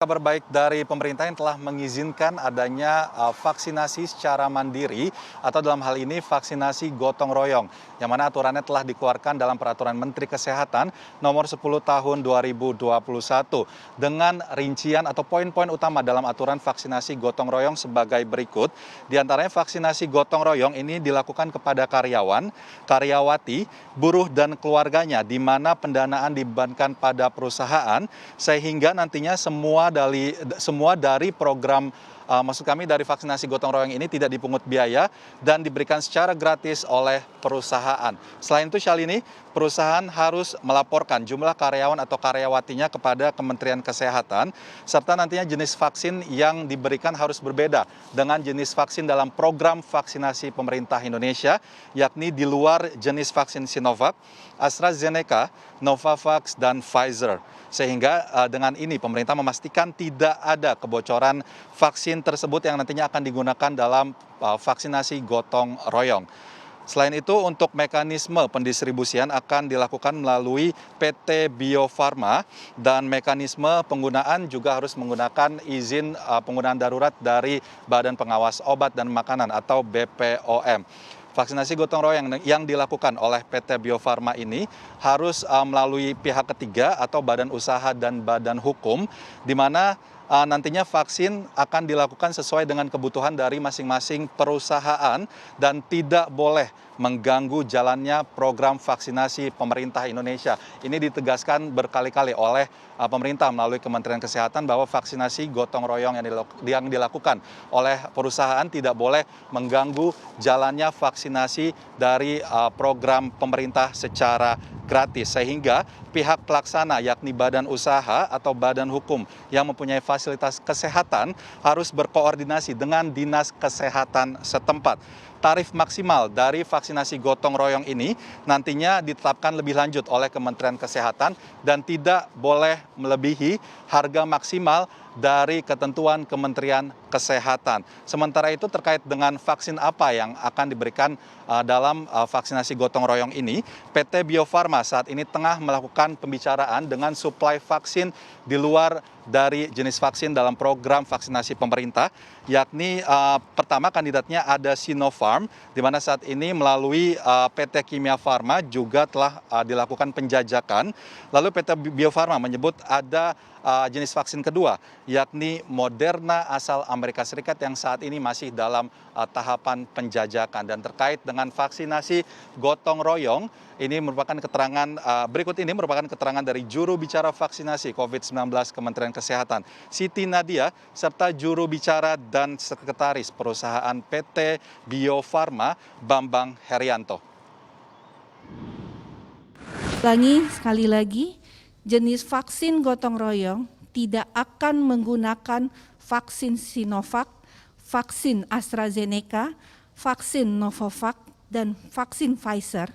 Kabar baik dari pemerintah yang telah mengizinkan adanya vaksinasi secara mandiri atau dalam hal ini vaksinasi gotong royong, yang mana aturannya telah dikeluarkan dalam Peraturan Menteri Kesehatan nomor 10 tahun 2021 dengan rincian atau poin-poin utama dalam aturan vaksinasi gotong royong sebagai berikut. Di antaranya vaksinasi gotong royong ini dilakukan kepada karyawan, karyawati, buruh dan keluarganya, di mana pendanaan dibebankan pada perusahaan sehingga nantinya semua dari program maksud kami dari vaksinasi gotong royong ini tidak dipungut biaya dan diberikan secara gratis oleh perusahaan. Selain itu, Syalini, perusahaan harus melaporkan jumlah karyawan atau karyawatinya kepada Kementerian Kesehatan, serta nantinya jenis vaksin yang diberikan harus berbeda dengan jenis vaksin dalam program vaksinasi pemerintah Indonesia, yakni di luar jenis vaksin Sinovac, AstraZeneca, Novavax, dan Pfizer. Sehingga dengan ini pemerintah memastikan tidak ada kebocoran vaksin tersebut yang nantinya akan digunakan dalam vaksinasi gotong royong. Selain itu, untuk mekanisme pendistribusian akan dilakukan melalui PT Bio Farma dan mekanisme penggunaan juga harus menggunakan izin penggunaan darurat dari Badan Pengawas Obat dan Makanan atau BPOM. Vaksinasi gotong royong yang dilakukan oleh PT Bio Farma ini harus melalui pihak ketiga atau badan usaha dan badan hukum, di mana nantinya vaksin akan dilakukan sesuai dengan kebutuhan dari masing-masing perusahaan dan tidak boleh mengganggu jalannya program vaksinasi pemerintah Indonesia. Ini ditegaskan berkali-kali oleh pemerintah melalui Kementerian Kesehatan bahwa vaksinasi gotong royong yang dilakukan oleh perusahaan tidak boleh mengganggu jalannya vaksinasi dari program pemerintah secara gratis, sehingga pihak pelaksana yakni badan usaha atau badan hukum yang mempunyai fasilitas kesehatan harus berkoordinasi dengan dinas kesehatan setempat. Tarif maksimal dari vaksinasi gotong royong ini nantinya ditetapkan lebih lanjut oleh Kementerian Kesehatan dan tidak boleh melebihi harga maksimal dari ketentuan Kementerian Kesehatan. Sementara itu, terkait dengan vaksin apa yang akan diberikan dalam vaksinasi gotong royong ini, PT Bio Farma saat ini tengah melakukan pembicaraan dengan suplai vaksin di luar dari jenis vaksin dalam program vaksinasi pemerintah, yakni pertama kandidatnya ada Sinopharm, di mana saat ini melalui PT Kimia Farma juga telah dilakukan penjajakan. Lalu PT Bio Farma menyebut ada jenis vaksin kedua, yakni Moderna asal Amerika Serikat yang saat ini masih dalam tahapan penjajakan. Dan terkait dengan vaksinasi gotong royong, ini merupakan keterangan berikut ini merupakan keterangan dari juru bicara vaksinasi COVID-19 Kementerian Kesehatan, Siti Nadia, serta juru bicara dan sekretaris perusahaan PT Bio Farma, Bambang Herianto. Sekali lagi, jenis vaksin gotong royong tidak akan menggunakan vaksin Sinovac, vaksin AstraZeneca, vaksin Novavax, dan vaksin Pfizer.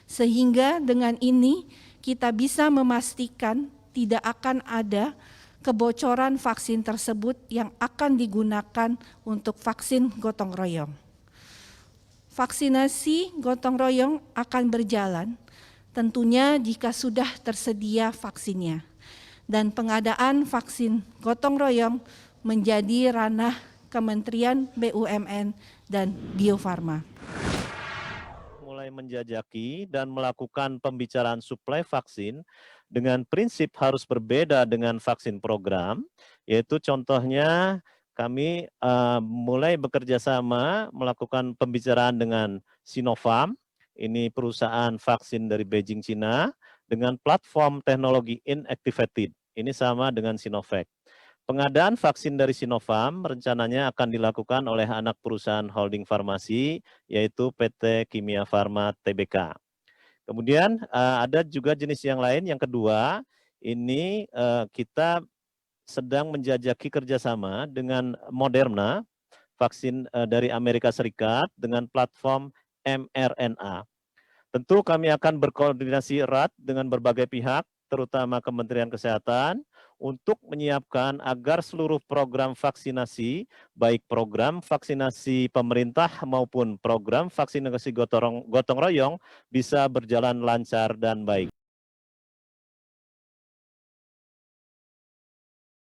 Sehingga dengan ini kita bisa memastikan tidak akan ada kebocoran vaksin tersebut yang akan digunakan untuk vaksin gotong royong. Vaksinasi gotong royong akan berjalan tentunya jika sudah tersedia vaksinnya, dan pengadaan vaksin gotong royong menjadi ranah Kementerian BUMN dan Bio Farma. Mulai menjajaki dan melakukan pembicaraan suplai vaksin dengan prinsip harus berbeda dengan vaksin program, yaitu contohnya kami mulai bekerja sama melakukan pembicaraan dengan Sinopharm, ini perusahaan vaksin dari Beijing, Cina, dengan platform teknologi inactivated, ini sama dengan Sinovac. Pengadaan vaksin dari Sinopharm rencananya akan dilakukan oleh anak perusahaan holding farmasi, yaitu PT Kimia Farma Tbk. Kemudian ada juga jenis yang lain, yang kedua, ini kita sedang menjajaki kerjasama dengan Moderna, vaksin dari Amerika Serikat dengan platform mRNA. Tentu kami akan berkoordinasi erat dengan berbagai pihak, terutama Kementerian Kesehatan, untuk menyiapkan agar seluruh program vaksinasi, baik program vaksinasi pemerintah maupun program vaksinasi gotong royong, bisa berjalan lancar dan baik.